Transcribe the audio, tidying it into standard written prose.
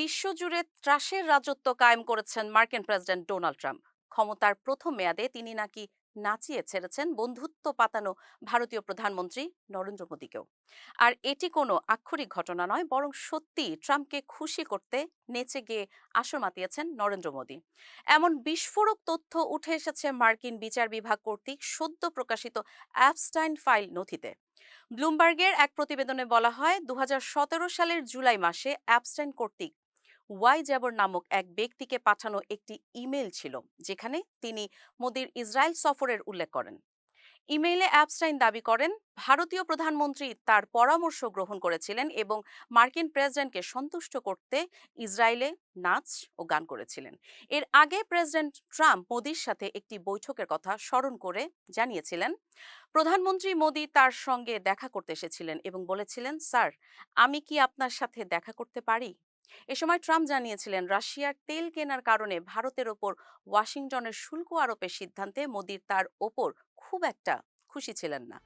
বিশ্বজুড়ে ত্রাসের রাজত্ব কায়েম করেছেন মার্কিন প্রেসিডেন্ট ডোনাল্ড ট্রাম্প। ক্ষমতার প্রথম মেয়াদে তিনি নাকি নাচিয়ে ছেড়েছেন বন্ধুত্ব পাতানো ভারতীয় প্রধানমন্ত্রী নরেন্দ্র মোদীকেও। আর এটি কোনো আক্ষরিক ঘটনা নয়, বরং সত্যি ট্রাম্পকে খুশি করতে নেচে গিয়ে আসর মাতিয়েছেন নরেন্দ্র মোদী। এমন বিস্ফোরক তথ্য উঠে এসেছে মার্কিন বিচার বিভাগ কর্তৃক সদ্য প্রকাশিত অ্যাপস্টাইন ফাইল নথিতে। ব্লুমবার্গের এক প্রতিবেদনে বলা হয়, 2017 সালের জুলাই মাসে অ্যাপস্টাইন কর্তৃক ওয়াই জ্যাবর নামক এক ব্যক্তিকে পাঠানো একটি ইমেল ছিল, যেখানে তিনি মোদির ইসরায়েল সফরের উল্লেখ করেন। ইমেইলে অ্যাপস্টাইন দাবি করেন, ভারতীয় প্রধানমন্ত্রী তার পরামর্শ গ্রহণ করেছিলেন এবং মার্কিন প্রেসিডেন্টকে সন্তুষ্ট করতে ইসরায়েলে নাচ ও গান করেছিলেন। এর আগে প্রেসিডেন্ট ট্রাম্প মোদির সাথে একটি বৈঠকের কথা স্মরণ করে জানিয়েছিলেন, প্রধানমন্ত্রী মোদি তার সঙ্গে দেখা করতে এসেছিলেন এবং বলেছিলেন, স্যার, আমি কি আপনার সাথে দেখা করতে পারি? এ সময় ট্রাম্প জানিয়েছিলেন, রাশিয়ার তেল কেনার কারণে ভারতের ওপর ওয়াশিংটনের শুল্ক আরোপের সিদ্ধান্তে মোদির তার ওপর খুব একটা খুশি ছিলেন না।